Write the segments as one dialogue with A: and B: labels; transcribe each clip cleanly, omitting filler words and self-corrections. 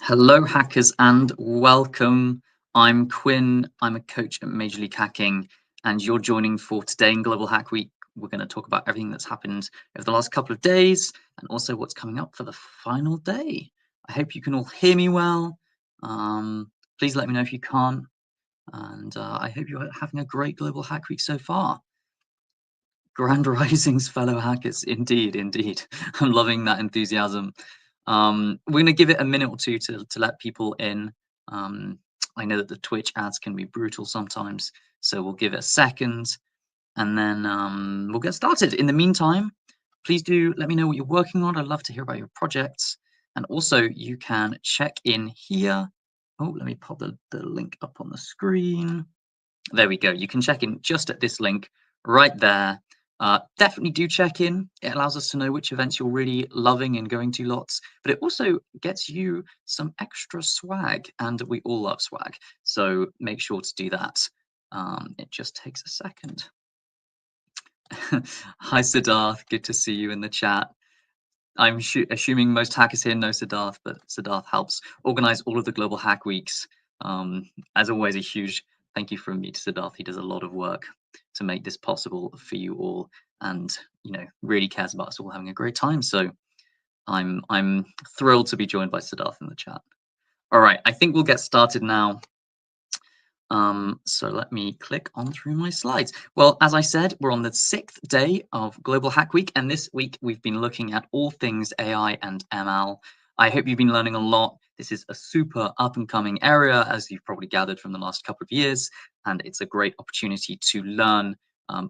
A: Hello, hackers, and welcome. I'm Quinn. I'm a coach at Major League Hacking, and you're joining for today in Global Hack Week. We're going to talk about everything that's happened over the last couple of days and also what's coming up for the final day. I hope you can all hear me well. Please let me know if you can't. And I hope you're having a great Global Hack Week so far. Grand risings, fellow hackers. Indeed, indeed. I'm loving that enthusiasm. We're going to give it a minute or two to let people in. I know that the Twitch ads can be brutal sometimes, so we'll give it a second and then we'll get started. In the meantime, please do let me know what you're working on. I'd love to hear about your projects. And also you can check in here. Oh, let me pop the link up on the screen. There we go. You can check in just at this link right there. Definitely do check in. It allows us to know which events you're really loving and going to lots, but it also gets you some extra swag, and we all love swag. So make sure to do that. It just takes a second. Hi, Siddharth. Good to see you in the chat. I'm assuming most hackers here know Siddharth, but Siddharth helps organize all of the Global Hack Weeks. As always, a huge thank you from me to Siddharth. He does a lot of work to make this possible for you all, and really cares about us all having a great time. So I'm thrilled to be joined by Siddharth in the chat. All right, I think we'll get started now. So let me click on through my slides. Well, as I said, we're on the 6th day of Global Hack Week, and this week we've been looking at all things AI and ML. I hope you've been learning a lot. This is a super up-and-coming area, as you've probably gathered from the last couple of years, and it's a great opportunity to learn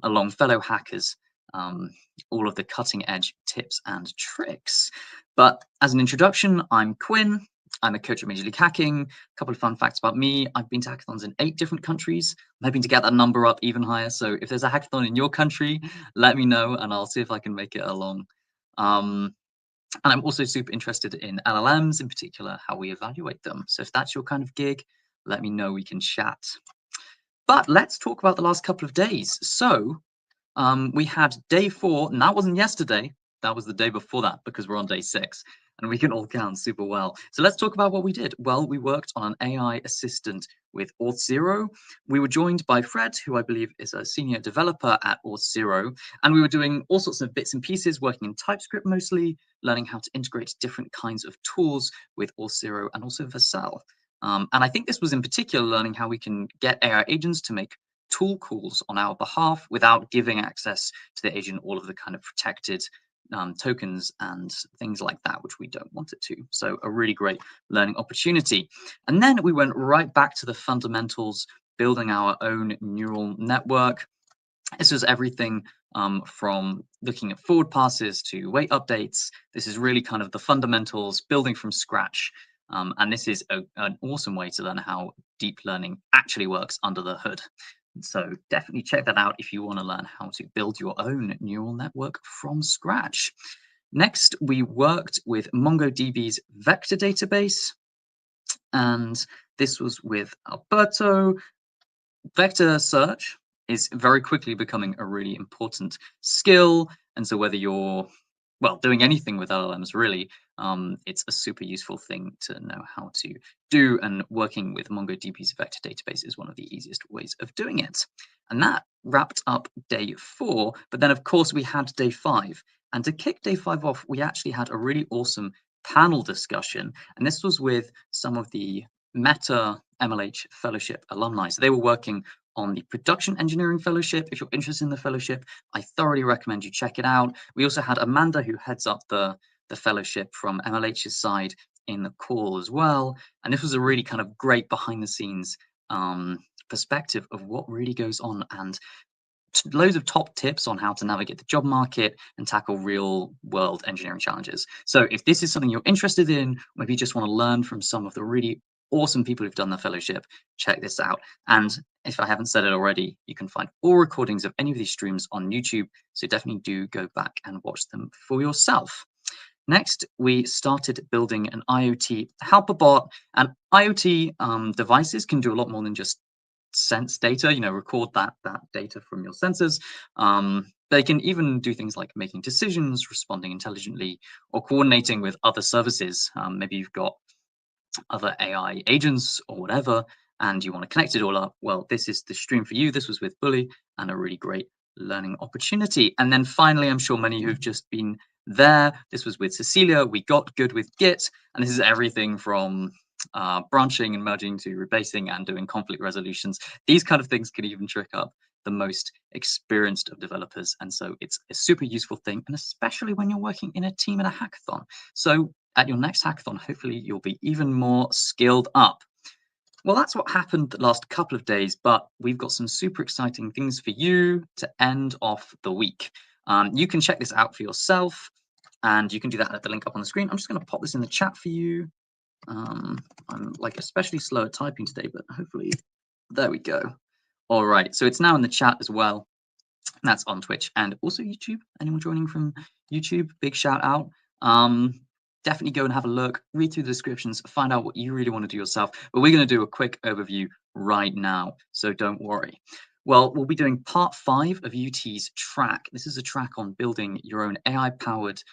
A: along fellow hackers all of the cutting-edge tips and tricks. But as an introduction, I'm Quinn. I'm a coach at Major League Hacking. A couple of fun facts about me. I've been to hackathons in 8 different countries. I'm hoping to get that number up even higher. So if there's a hackathon in your country, let me know and I'll see if I can make it along. And I'm also super interested in LLMs, in particular, how we evaluate them. So if that's your kind of gig, let me know, we can chat. But let's talk about the last couple of days. So we had day 4, and that wasn't yesterday. That was the day before that, because we're on day 6. And we can all count super well. So let's talk about what we did. Well, we worked on an AI assistant with Auth0. We were joined by Fred, who I believe is a senior developer at Auth0. And we were doing all sorts of bits and pieces, working in TypeScript mostly, learning how to integrate different kinds of tools with Auth0 and also Vercel. And I think this was in particular learning how we can get AI agents to make tool calls on our behalf without giving access to the agent all of the kind of protected tokens and things like that, which we don't want it to. So a really great learning opportunity. And then we went right back to the fundamentals, building our own neural network. This was everything from looking at forward passes to weight updates. This is really kind of the fundamentals, building from scratch. And this is an awesome way to learn how deep learning actually works under the hood. So definitely check that out if you want to learn how to build your own neural network from scratch. Next, we worked with MongoDB's vector database, and this was with Alberto. Vector search is very quickly becoming a really important skill, and so whether you're doing anything with LLMs, really, it's a super useful thing to know how to do, and working with MongoDB's vector database is one of the easiest ways of doing it. And that wrapped up day 4, but then of course we had day 5. And to kick day 5 off, we actually had a really awesome panel discussion, and this was with some of the Meta MLH Fellowship alumni. So they were working on the Production Engineering Fellowship. If you're interested in the fellowship, I thoroughly recommend you check it out. We also had Amanda, who heads up the fellowship from MLH's side, in the call as well. And this was a really kind of great behind the scenes perspective of what really goes on, and loads of top tips on how to navigate the job market and tackle real world engineering challenges. So if this is something you're interested in, maybe you just want to learn from some of the really awesome people who've done the fellowship, check this out. And if I haven't said it already, you can find all recordings of any of these streams on YouTube, so definitely do go back and watch them for yourself. Next, we started building an IoT helper bot, and IoT devices can do a lot more than just sense data, record that data from your sensors. They can even do things like making decisions, responding intelligently, or coordinating with other services. Maybe you've got other AI agents or whatever, and you want to connect it all up, well, this is the stream for you. This was with Bully and a really great learning opportunity. And then finally, I'm sure many who've just been there. This was with Cecilia. We got good with Git, and this is everything from branching and merging to rebasing and doing conflict resolutions. These kind of things can even trick up the most experienced of developers. And so it's a super useful thing, and especially when you're working in a team in a hackathon. So at your next hackathon, hopefully you'll be even more skilled up. Well, that's what happened the last couple of days, but we've got some super exciting things for you to end off the week. You can check this out for yourself, and you can do that at the link up on the screen. I'm just going to pop this in the chat for you. I'm like especially slow at typing today, but hopefully, there we go. All right, so it's now in the chat as well. That's on Twitch and also YouTube. Anyone joining from YouTube, big shout out. Definitely go and have a look, read through the descriptions, find out what you really want to do yourself. But we're going to do a quick overview right now, so don't worry. Well, we'll be doing part 5 of UT's track. This is a track on building your own AI-powered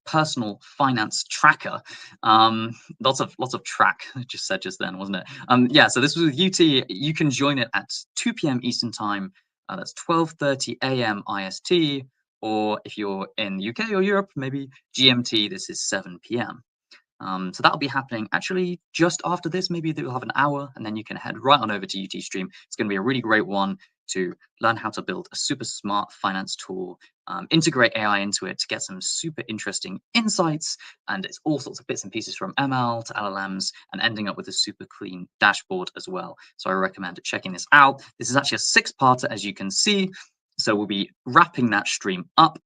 A: personal finance tracker. Lots of track just said just then, wasn't it? Yeah, so this was with UT. You can join it at 2 p.m. Eastern time. That's 12:30 a.m. IST, or if you're in the UK or Europe, maybe GMT, this is 7 p.m. So that'll be happening actually just after this. Maybe they'll have an hour, and then you can head right on over to UT Stream. It's going to be a really great one to learn how to build a super smart finance tool, integrate AI into it to get some super interesting insights, and it's all sorts of bits and pieces from ML to LLMs, and ending up with a super clean dashboard as well. So I recommend checking this out. This is actually a 6-parter, as you can see. So we'll be wrapping that stream up.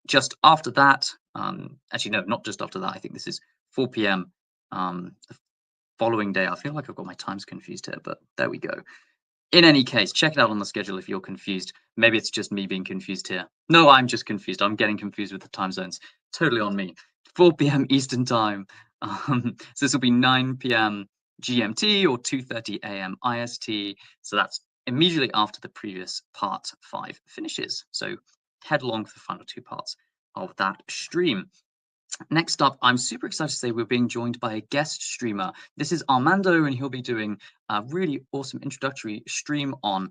A: Just after that, actually, no, not just after that. I think this is 4 p.m. The following day. I feel like I've got my times confused here, but there we go. In any case, check it out on the schedule if you're confused. Maybe it's just me being confused here. No, I'm just confused. I'm getting confused with the time zones. Totally on me. 4 p.m. Eastern time. So this will be 9 p.m. GMT or 2:30 a.m. IST. So that's immediately after the previous part 5 finishes. So headlong for the final 2 parts of that stream. Next up, I'm super excited to say we're being joined by a guest streamer. This is Armando, and he'll be doing a really awesome introductory stream on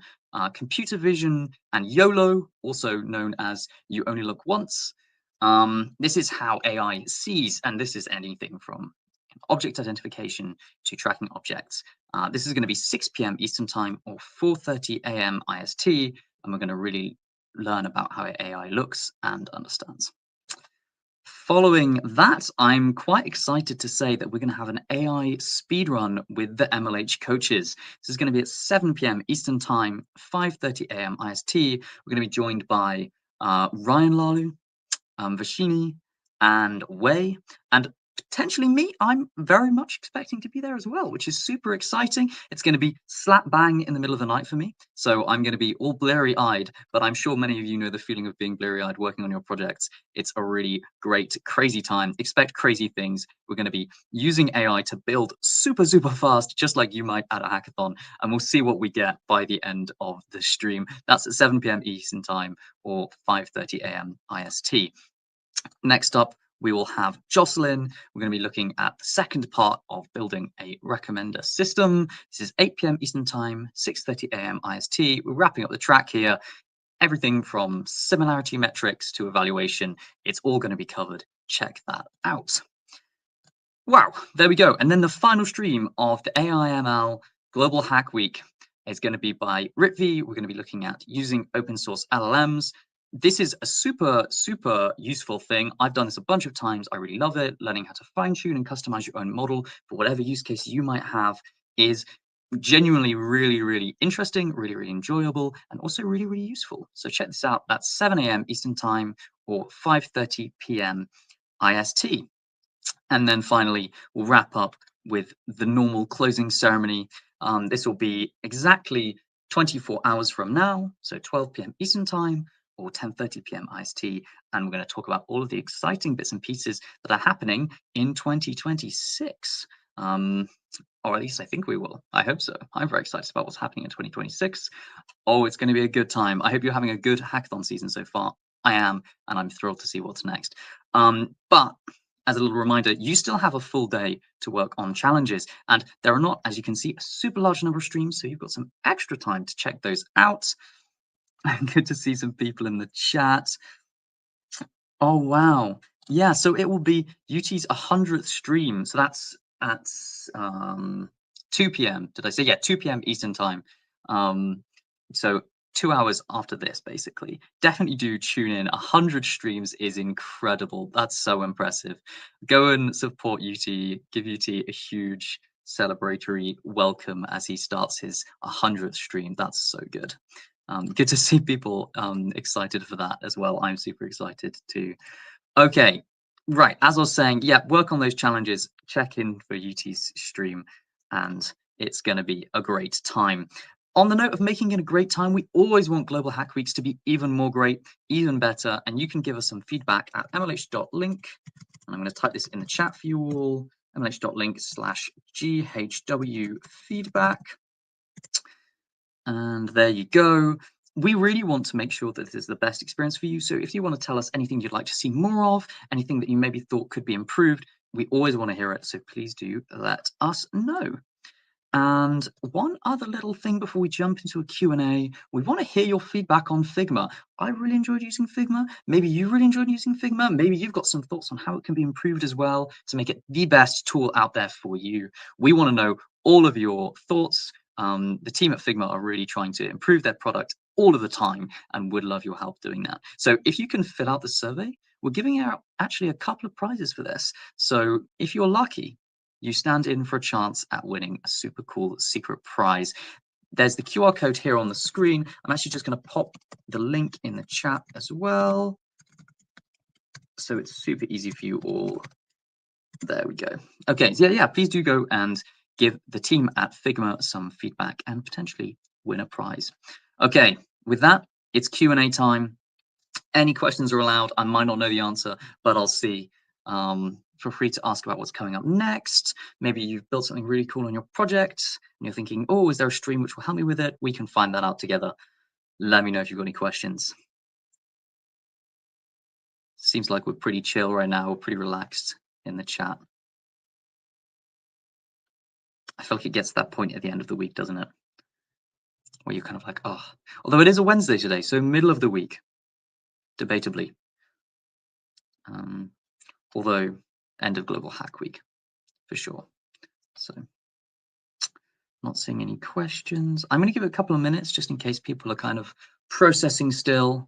A: computer vision and YOLO, also known as You Only Look Once. This is how AI sees, and this is anything from object identification to tracking objects. This is going to be 6 p.m. Eastern Time or 4:30 a.m. IST, and we're going to really learn about how AI looks and understands. Following that, I'm quite excited to say that we're going to have an AI speedrun with the MLH coaches. This is going to be at 7 p.m. Eastern Time, 5:30 a.m. IST. We're going to be joined by Ryan Lalu, Vashini, and Wei, and potentially me. I'm very much expecting to be there as well, which is super exciting. It's going to be slap bang in the middle of the night for me, so I'm going to be all blurry-eyed, but I'm sure many of you know the feeling of being blurry-eyed working on your projects. It's a really great, crazy time. Expect crazy things. We're going to be using AI to build super, super fast, just like you might at a hackathon, and we'll see what we get by the end of the stream. That's at 7 p.m. Eastern Time or 5:30 a.m. IST. Next up, we will have Jocelyn. We're going to be looking at the second part of building a recommender system. This is 8 p.m. Eastern Time, 6:30 a.m. IST. We're wrapping up the track here. Everything from similarity metrics to evaluation, it's all going to be covered. Check that out. Wow, there we go. And then the final stream of the AIML Global Hack Week is going to be by Ritvi. We're going to be looking at using open source LLMs. This is a super, super useful thing. I've done this a bunch of times. I really love it. Learning how to fine tune and customize your own model for whatever use case you might have is genuinely really, really interesting, really, really enjoyable, and also really, really useful. So check this out. That's 7 a.m. Eastern Time or 5:30 p.m. IST. And then finally, we'll wrap up with the normal closing ceremony. This will be exactly 24 hours from now, so 12 p.m. Eastern Time or 10:30 p.m. IST, and we're going to talk about all of the exciting bits and pieces that are happening in 2026. Or at least I think we will. I hope so. I'm very excited about what's happening in 2026. Oh, it's going to be a good time. I hope you're having a good hackathon season so far. I am, and I'm thrilled to see what's next. But as a little reminder, you still have a full day to work on challenges, and there are not, as you can see, a super large number of streams, so you've got some extra time to check those out. Good to see some people in the chat. Oh, wow. Yeah, so it will be UT's 100th stream. So that's at 2 p.m. Did I say? Yeah, 2 p.m. Eastern time. So 2 hours after this, basically. Definitely do tune in. 100 streams is incredible. That's so impressive. Go and support UT. Give UT a huge celebratory welcome as he starts his 100th stream. That's so good. Good to see people excited for that as well. I'm super excited too. Okay, right. As I was saying, yeah, work on those challenges. Check in for UT's stream, and it's going to be a great time. On the note of making it a great time, we always want Global Hack Weeks to be even more great, even better, and you can give us some feedback at mlh.link. And I'm going to type this in the chat for you all, mlh.link/GHW feedback. And there you go. We really want to make sure that this is the best experience for you. So if you want to tell us anything you'd like to see more of, anything that you maybe thought could be improved, we always want to hear it. So please do let us know. And one other little thing before we jump into a Q&A, we want to hear your feedback on Figma. I really enjoyed using Figma. Maybe you really enjoyed using Figma. Maybe you've got some thoughts on how it can be improved as well to make it the best tool out there for you. We want to know all of your thoughts. The team at Figma are really trying to improve their product all of the time and would love your help doing that. So if you can fill out the survey, we're giving out actually a couple of prizes for this. So if you're lucky, you stand in for a chance at winning a super cool secret prize. There's the QR code here on the screen. I'm actually just going to pop the link in the chat as well, so it's super easy for you all. There we go. Okay, so yeah, please do go and give the team at Figma some feedback and potentially win a prize. Okay, with that, it's Q&A time. Any questions are allowed. I might not know the answer, but I'll see. Feel free to ask about what's coming up next. Maybe you've built something really cool on your project and you're thinking, oh, is there a stream which will help me with it? We can find that out together. Let me know if you've got any questions. Seems like we're pretty chill right now. We're pretty relaxed in the chat. I feel like it gets to that point at the end of the week, doesn't it? Where you're kind of like, oh, although it is a Wednesday today, so middle of the week, debatably. Although end of Global Hack Week for sure. So not seeing any questions. I'm going to give it a couple of minutes just in case people are kind of processing still.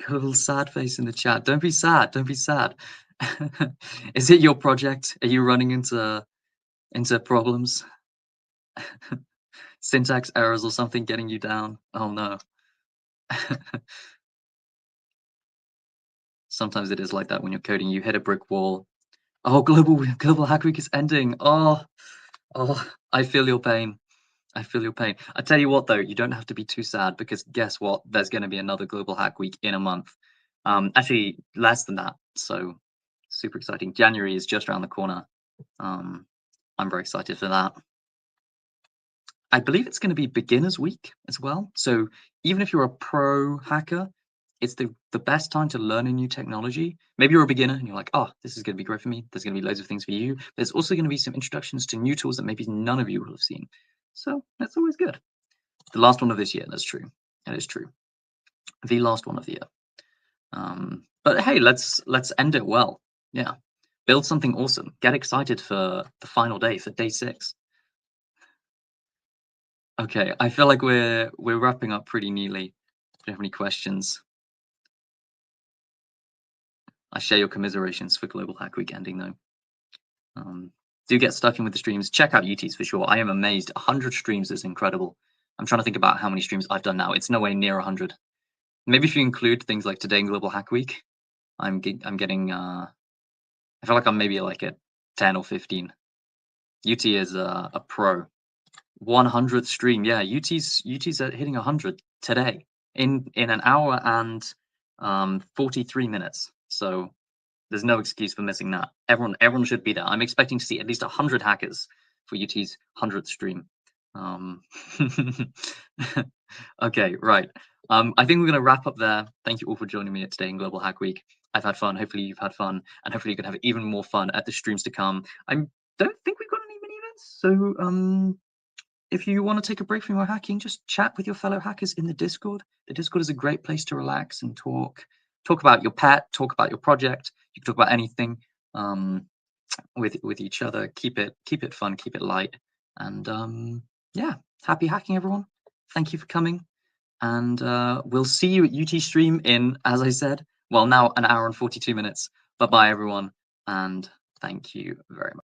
A: Got a little sad face in the chat. Don't be sad. Don't be sad. Is it your project? Are you running into problems? Syntax errors or something getting you down? Oh no. Sometimes it is like that when you're coding. You hit a brick wall. Oh, Global Hack Week is ending. Oh, I feel your pain. I feel your pain. I tell you what, though, you don't have to be too sad because guess what? There's going to be another Global Hack Week in a month. Actually, less than that. So super exciting. January is just around the corner. I'm very excited for that. I believe it's going to be Beginners Week as well. So even if you're a pro hacker, it's the best time to learn a new technology. Maybe you're a beginner and you're like, oh, this is going to be great for me. There's going to be loads of things for you. There's also going to be some introductions to new tools that maybe none of you will have seen. So that's always good. The last one of this year, that's true. That is true. The last one of the year. But hey, let's end it well. Yeah. Build something awesome. Get excited for the final day, for day 6. Okay, I feel like we're wrapping up pretty neatly. Do you have any questions? I share your commiserations for Global Hack Week ending, though. Do get stuck in with the streams. Check out UT's for sure. I am amazed. 100 streams is incredible. I'm trying to think about how many streams I've done now. It's nowhere near 100. Maybe if you include things like today in Global Hack Week, I'm getting. I feel like I'm maybe like at 10 or 15. UT is a pro. 100th stream. Yeah, UT's hitting 100 today in an hour and 43 minutes. So there's no excuse for missing that. Everyone should be there. I'm expecting to see at least 100 hackers for UT's 100th stream. Okay, right. I think we're going to wrap up there. Thank you all for joining me today in Global Hack Week. I've had fun. Hopefully you've had fun, and hopefully you can have even more fun at the streams to come. I don't think we've got any mini events, so if you want to take a break from your hacking, just chat with your fellow hackers in the Discord. The Discord is a great place to relax and talk about your pet, talk about your project. You can talk about anything with each other. Keep it fun, keep it light, and yeah, happy hacking, everyone. Thank you for coming, and we'll see you at UT Stream in, as I said, well, now an hour and 42 minutes. But bye, everyone, and thank you very much.